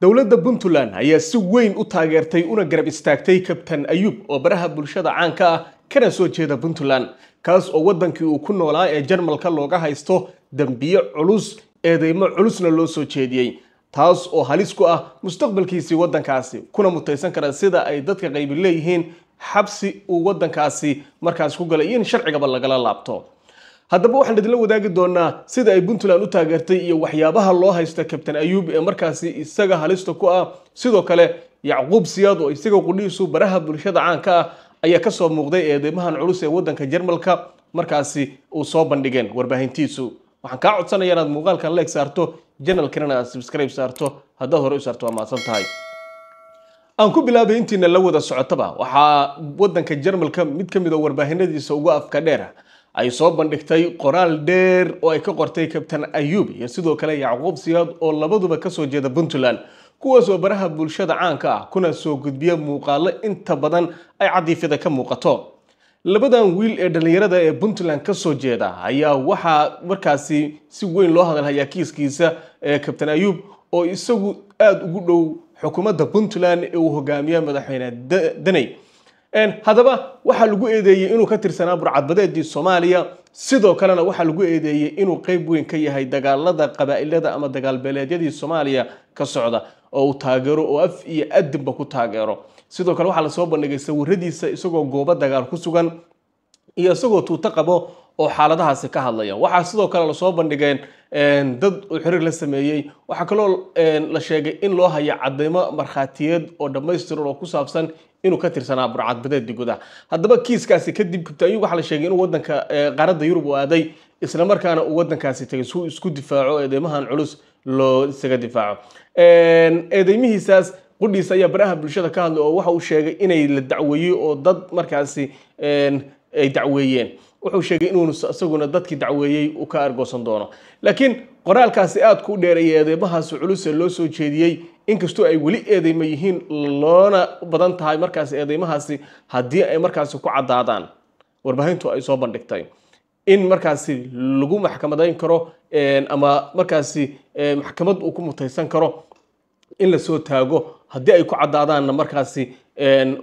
dowladda Puntland ayaa si weyn u taageertay una garab istaagtay Kabtan Ayub oo baraha bulshada caanka ah kana soo jeeda Puntland kaas oo wadankii uu ku noolaa ee Jarmalka looga haysto dambiyo culus eedeymo culusna loo soo jeediyay taas oo halis ku ah mustaqbalkiisa wadankaasi kuna mutaysan kara sida ay dadka qayb leeyihiin xabsi uu wadankaasi markaas ku galay in sharciga lagala laabto haddaba waxaan idin la wadaagi doonaa sida ay Puntland u taageertay iyo waxyaabaha loo haysta Kabtan Ayub ee markaasi isaga halista ku ah sidoo kale Yacquub Siyaad oo isaga qudhiisu baraha bulshada caanka ah ayaa ka soo muuqday eedeymahan culus ee wadanka Jarmalka markaasi uu soo bandhigeen warbaahintiisu waxaan ka codsanayaa inaad muuqaalkan like saarto channel-kana subscribe saarto haddaad hore u saarto waa mahadsan tahay aan ku bilaabay intiina la wada socotaba waxa wadanka Jarmalka mid kamid ah warbaahinadiisa ugu afka dheer ay soo bandhigtay qoraal dheer oo ay ka qortay Kabtan Ayub iyo sidoo kale Yacquub Siyaad oo labaduba ka soo jeeda Puntland kuwaas oo baraha bulshada caanka ah kuna soo gudbiya muuqaalo inta badan ay cadiifada ka muuqato labadan wiil ee dhalinyarada ee Puntland ka soo jeeda ayaa waxa markaasi si weyn loo hadalhayaa kiiskiisa ee Kabtan Ayub oo isagu aad ugu dhow xukuumadda Puntland ee uu hogaamiyo madaxweyne Danay hadaba waxa lagu eedeeyay inuu ka tirsanaa burcadbadeedii Soomaaliya sidoo kalena waxa lagu eedeeyay inuu qayb weyn ka yahay dagaalada qabaa'ilada ama dagaal beeleedyadii Soomaaliya ka socda oo uu taageero oo af iyo adinba ku taageero sidoo kale waxa la soo bandhigay sawiradiisa isagoo goobo dagaal ku sugan iyo isagoo tuuta qabo oo xaaladahaasi ka hadlaya waxa sidoo kale la soo bandhigeen dad u xiriir la sameeyay waxa kale oo la sheegay in loo hayo cadeymo markhaatiyeed oo dhameystiran oo ku saabsan inuu ka tirsanaa burcadbadeedii gudaha haddaba kiiskaasi kadib Kabtan Ayub waxa la sheegay inuu wadanka qaaradda Yurub u aaday isla markaana uu wadankaasi tagay suu isku difaaco eedeymahan culus loo isaga difaaco eedeymihiisaas qudhiisa ayaa baraha bulshada ka hadlay oo waxa uu sheegay inay la dacweeyay oo dad markaasi ay dacweeyeen wuxuu sheegay inuu asaguna dadkii dacweeyay uu ka argoosan doono laakiin qoraalkaasi aad ku dheereeyay eedeymahaas culus ee loo soo jeediyay inkastoo ay wali eedeymo yihiin loona badan tahay markaas eedeymahaasi haddii ay markaasi ku cadaadaan warbaahintu ay soo bandhigtay in markaasi lagu maxkamadayn karo ama markaasi maxkamad uu ku mutaysan karo in la soo taago haddii ay ku cadaadaan markaasi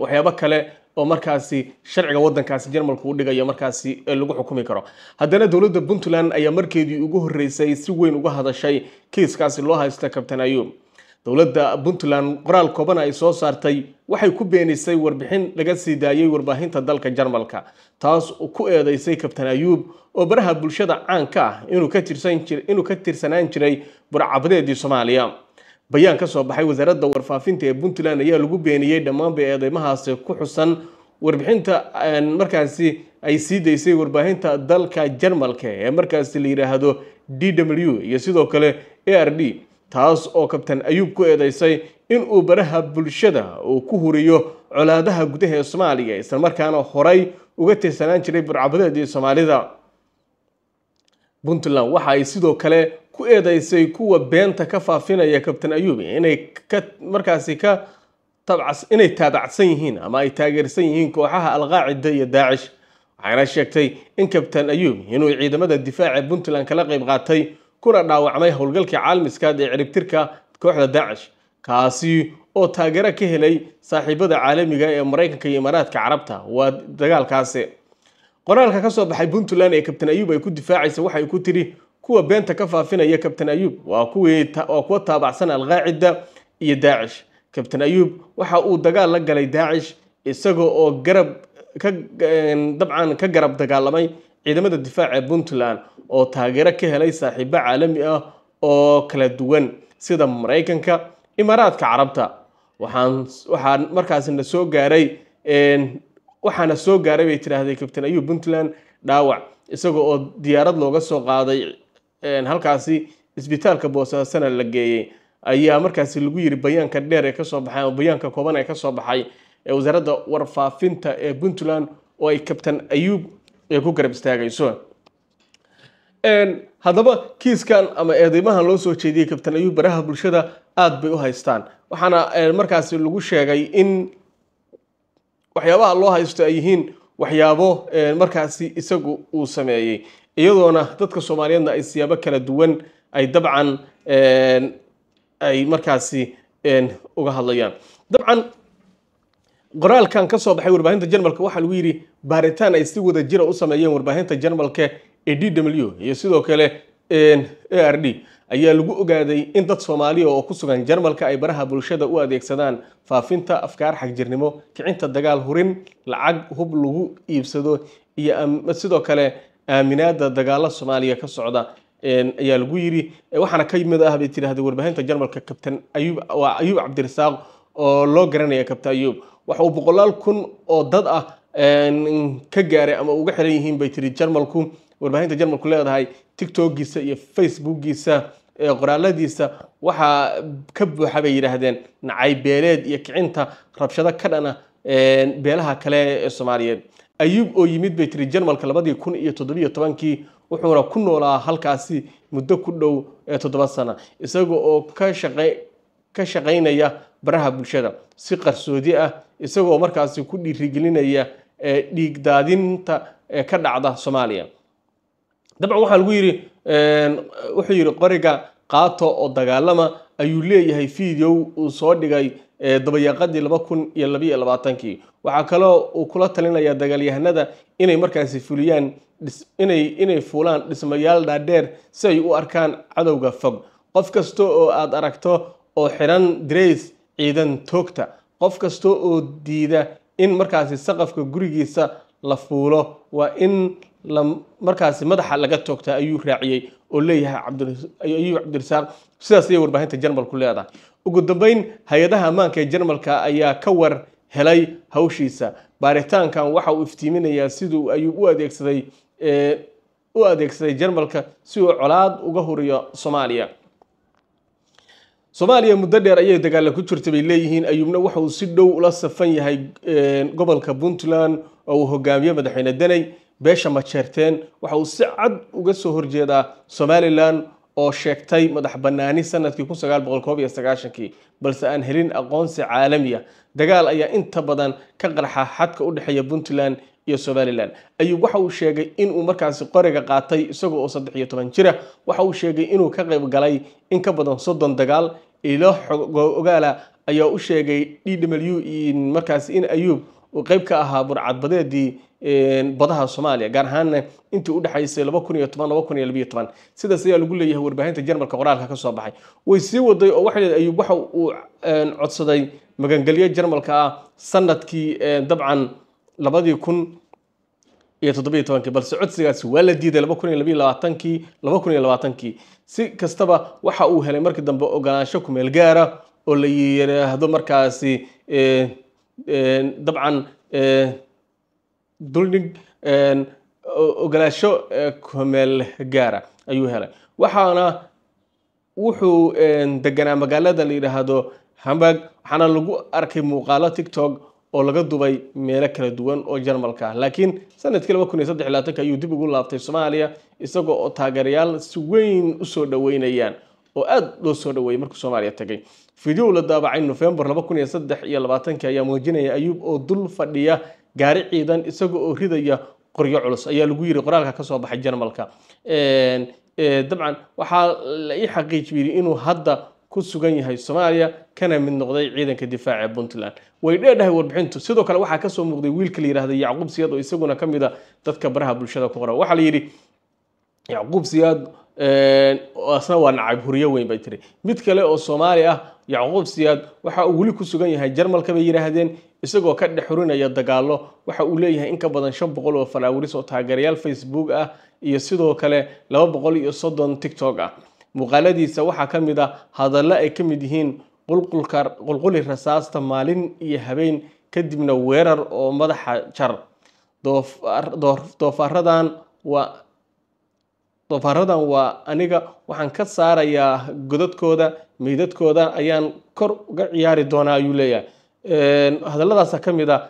waxyaabo kale oo markaasi sharciga wadankaasi Jarmalku u dhigayo markaasi lagu xukumi karo haddana dowladda Puntland ayaa markeedii ugu horeysay si weyn uga hadashay kiiskaasi loo haysta Kabtan Ayub dowladda Puntland qoraal kooban ay soo saartay waxay ku beenisay warbixin laga sii daayay warbaahinta dalka Jarmalka taas oo ku eedeysay Kabtan Ayub oo baraha bulshada caanka ah inuu ka tirsanaan jiray burcadbadeedii Soomaaliya bayaan ka soo baxay wasaaradda warfaafinta ee Puntland ayaa lagu beeniyay dhammaan eedeymahaas ku xusan warbixinta markaasi ay sii deysay warbaahinta dalka Jarmalka ee markaasi la yiraahdo DW iyo sidoo kale ARD taas oo Kabtan Ayub ku eedeysay in uu baraha bulshada uu ku huriyo colaadaha gudaha ee Soomaaliya isla markaana horay uga tirsanaan jiray burcadbadeedii Soomaalida Puntland waxa ay sidoo kale ku eedeysay kuwa beenta ka faafinaya Kabtan Ayub inay taabacsan yihiin ama ay taageersan yihiin kooxaha Al-Qaacida iyo Daacish waxayna sheegtay in Kabtan Ayub inuu ciidamada difaaca Puntland kala qayb qaatay kuna dhaawacmay howlgalkii caalamiska ee ciribtirka kooxda Daacish kaasi oo taageero ka helay saaxiibada caalamiga ee Mareykanka iyo Imaaraadka Carabta waa dagaalkaasi qoraalka ka soo baxay Puntland ee Kabtan Ayub ay ku difaacaysa waxay ku tiri kuwa beenta ka faafinaya Kabtan Ayub waa kuwa taabacsan Al-Qaacida iyo Daacish Kabtan Ayub waxa uu dagaal la galay Daacish isagoo oo dabcan ka garab dagaalamay ciidamada difaaca Puntland oo taageero ka helay saaxiibo caalami ah oo kala duwan sida Mareykanka Imaaraadka Carabta waxaan markaas na soo gaaray bay tiraahday Kabtan Ayub Puntland dhaawac isagoo oo diyaarad looga soo qaaday halkaasi isbitaalka Boosaaso la geeyay ayaa markaasi lagu yiri bayaanka dheer ee ka soo baxay bayaanka kooban ee ka soo baxay ee wasaaradda warfaafinta ee Puntland oo ay Kabtan Ayub ku garab istaagayso haddaba kiiskan ama eedeymahan loo soo jeediyay Kabtan Ayub baraha bulshada aad bay u haystaan waxaana markaasi lagu sheegay in waxyaabaha loo haysto ay yihiin waxyaabo markaasi isagu uu sameeyay iyadoona dadka Soomaaliyeedna ay siyaabo kala duwan ay dabcan ay markaasi uga hadlayaan dabcan qoraalkan ka soo baxay warbaahinta Jarmalka waxa lagu yiri baaritaan ay si wada jira u sameeyeen warbaahinta Jarmalka ee DW iyo sidoo kale ARD ayaa lagu ogaaday in dad Soomaali oo ku sugan Jarmalka ay baraha bulshada u adeegsadaan faafinta afkaar xagjirnimo kicinta dagaal hurin lacag hub lagu iibsado iyo sidoo kale aaminaada dagaala Soomaaliya ka socda ayaa lagu yiri waxaana ka yimid ah bay tiraahday warbaahinta Jarmalka Kabtan Ayub Cabdirasaaq oo loo garanaya Kabtan Ayub waxa uu boqolaal kun oo dad ah ka gaaray ama uga xiran yihiin bay tiri Jarmalku warbaahinta Jarmalku leedahay TikTok-giisa iyo Facebook-giisa qoraaladiisa waxa ka buuxa bay yiraahdeen nacay beeleed iyo kicinta rabshado ka dhana beelaha kale ee Soomaaliyeed Ayub oo yimid bay tiri Jarmalka 2017 wuxuuna ku noolaa halkaasi muddo ku dhow 7 sano isagoo oo ka shaqeynaya baraha bulshada si qarsoodi ah isagoo markaasi ku dhiirigelinaya dhiig daadinta ka dhacda Soomaaliya dabcan waxa lagu yiri wuxuu yiri qoriga qaato oo dagaalama ayuu leeyahay video uu soo dhigay dabayaqadii 2022 waxa kale oo kula talinaya dagaalyahanada inay markaasi fuliyaan inay fuulaan dhismayaal dhaadheer si ay u arkaan cadowga fog qof kasto oo aad aragto oo xiran dress ciidan toogta qof kasto oo diida in markaasi saqafka gurigiisa la fuulo waa in markaasi madaxa laga toogta ayuu raaciyay oo leeyahay Ayub Cabdirasaaq sidaas ay warbaahinta Jarmalku leedahay ugu dambeyn hay'adaha ammaanka ee Jarmalka ayaa ka war helay hawshiisa baaritaankan waxa uu iftiiminayaa sidoo Ayub u adeegsaday Jarmalka si uu colaad uga huriyo Soomaaliya muddo dheer ayay dagaal ku jirtay bay leeyihiin Ayubna waxa uu si dhow ula safan yahay gobolka Puntland oo uu hogaamiyo madaxweyne Danay beesha Majeerteen waxa uu si cad uga soo horjeedaa Somaliland oo sheegtay madax banaani sanadkii 1991 balse aan helin aqoonsi caalami ah dagaal ayaa inta badan ka qarxa xadka u dhaxeeya Puntland iyo Somaliland Ayub waxa uu sheegay in uu markaasi qoriga qaatay isagoo 13 jir ah waxa uu sheegay inuu ka qayb galay in ka badan 30 dagaal ilo ogaala ayaa u sheegay DW in markaasi in Ayub uu qayb ka ahaa burcadbadeedii badaha Soomaaliya gaar ahaan intii u dhaxaysay 2010-2012 sidaas ayaa lagu leeyahay warbaahinta Jarmalka qoraalka ka soo baxay way sii waday oo waxa Ayub waxa uu codsaday magangalyo Jarmalka ah sanadkii dabcan 2017 balse codsigaasi waa la diiday 2020 si kastaba waxa uu helay markii dambe ogolaansho ku meel gaar ah oo la yiraahdo markaasi dabcan dulnig ogolaasho ku meel gaar ah ayuu helay waxaana wuxuu deganaa magaalada la yiraahdo Hamburg waxaana lagu arkay muuqaalo TikTok oo laga dubay meelo kala duwan oo Jarmalka laakiin sanadkii 2023 ayuu dib ugu laabtay Soomaaliya isagoo oo taageerayaal si weyn u soo dhaweynayaan oo aad loo soo dhaweeyay markuu Soomaaliya tagay video la daabacay November 2023 ayaa muujinaya Ayub oo dul fadhiya gaari ciidan isagoo oo ridaya qoryo culus ayaa lagu yiri qoraalka ka soo baxay Jarmalka dabcan waxa la xaqiijiyay inuu hadda ku sugan yahay Soomaaliya kana mid noqday ciidanka difaaca Puntland way dheedahay warbixintu sidoo kale waxa ka soo muuqday wiilka la yiraahdo Yacquub Siyaad oo isaguna kamid ah dadka baraha bulshada ku qoran waxa la yiri Yacquub Siyaad asna waa nacayb huriyo weyn bay tiri mid kale oo Soomaali ah Yacquub Siyaad waxa uu wali ku sugan yahay Jarmalka bay yiraahdeen isagoo ka dhaxurinaya dagaalo waxa uu leeyahay in ka badan 500 oo falaawiris oo taageerayaal Facebook ah iyo sidoo kale 230 TikTok ah muuqaaladiisa waxa kamid ah hadallo ay kamid yihiin qulquli rasaasta maalin iyo habeen kadibna weerar oo madaxa jar doofaaradan waa aniga waxaan ka saarayaa godadkooda meydadkooda ayaan kor uga ciyaari doonaa ayuu leeyahay hadalladaas kamid ah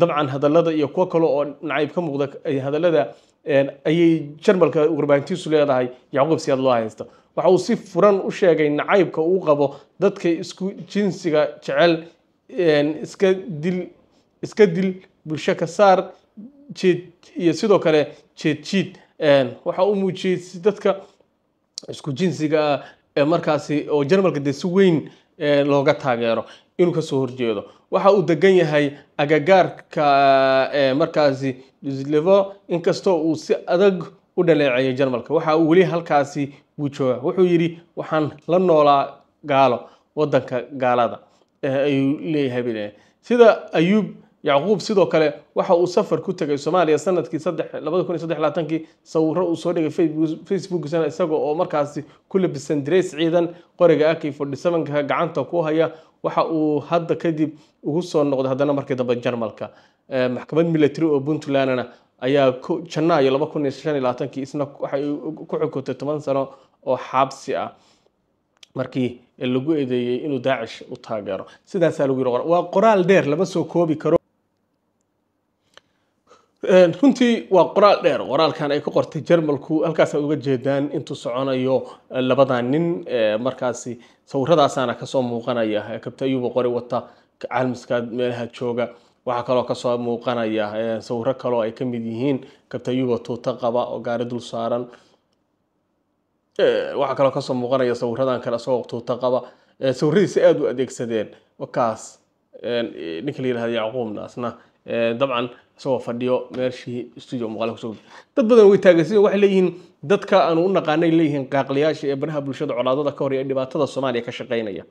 dabcan hadallada iyo kuwa kale oo nacayb ka muuqda hadallada ayay Jarmalka warbaahintiisu leedahay Yacquub Siyaad loo haysto waxa uu si furan u sheegay nacaybka uu qabo dadka isku jinsiga jecel iska dil bulsho ka saar iyo sidoo kale jeed waxa uu muujiyay dadka isku jinsiga markaasi oo Jarmalka si weyn looga taageero inuu ka soo horjeedo waxa uu degan yahay agagaarka markaasi Duslevo inkastoo uu si adag u dhaleeceeyay Jarmalka waxa uu wali halkaasi uu joogaa wuxuu yiri waxaan la noolaa gaalo wadanka gaalada ayuu leeyahay sida Ayub Yacquub sidoo kale waxa uu safar ku tagay Soomaaliya sanadkii 2023 sawirro uu soo dhigay Facebook isagoo oo markaasi ku labisan dress ciidan qoriga AK47 gacanta ku haya waxa uu hadda kadib ugu soo noqday haddana markii dambe Jarmalka maxkamad military oo Puntland ayaa Janaayo 2025 isna waxay ku xukuntay 10 sano oo xabsi ah markii lagu eedeeyay inuu Daacish u taageero sidaas lagu yiri waa qoraal dheer lama soo koobi karo runtii waa qoraal dheer qoraalkan ay ku qortay Jarmalku halkaas ay uga jeedaan intuu soconayo labadan nin markaasi sawiradaasana ka soo muuqanaya kabta Ayub qori wata caalmiska meelaha jooga waxa kale oo ka soo muuqanaya sawirro kale oo ay ka mid yihiin kabta Ayub tuuta qaba oo gaari dul saaran waxa kale oo ka soo muuqanaya sawiradan kale soo tuuta qaba sawiradiisa aad u adeegsadeen wakaas ninka la yiraahdo Yacquub naasna dabcan soo fadhiyo meeshii studio muuqaal ku soo dad badan way taageersan waxay leeyihiin dadka aan u naqaanay leeyihiin qaaqliyaasha ee baraha bulshada colaadada ka hor ee dhibaatada Soomaaliya ka shaqeynaya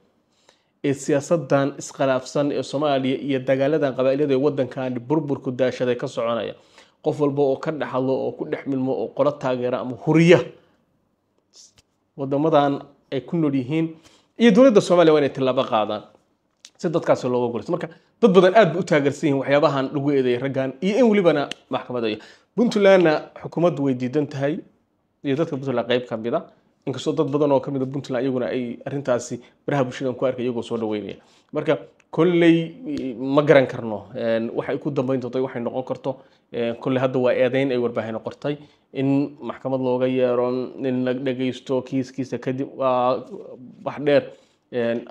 siyaasadan iskhilaafsan ee Soomaaliya iyo dagaaladan qabaa'ilada ee wadankan burburku daashaday ka soconaya qof walba oo ka dhaxlo oo ku dhexmilmo oo qolo taageera ama huriya wadamadan ay ku nool yihiin iyo dawladda Soomaaliya waa inay tilaabo qaadaan si dadkaas looga guuleysto marka dad badan aad u taageersan yihiin waxyaabahan lagu eedeeyay ragaan iyo in walibana maxkamadda Puntland xukuumaddu way diidan tahay iyo dadka Puntland qayb ka mid ah inkastoo dad badan oo ka mid ah Puntland iyaguna ay arintaasi baraha bulshada ku arkay iyagoo soo dhaweynaya marka kulley ma garan karno waxay ku dambeyn doonto waxay noqon karto kulley hadda waa eedeyn ay warbaahin qortay in maxkamad looga yeero in la dhageysto kiiskiisa kadib wax dheer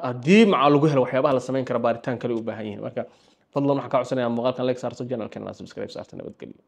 haddii maca lagu helo waxyaabaha la sameyn kara baaritaan kale u baahan yihiin marka fadlan waxa ka codsanayaa muuqaalkan like saarto channelkan subscribe saarto nabadgelyo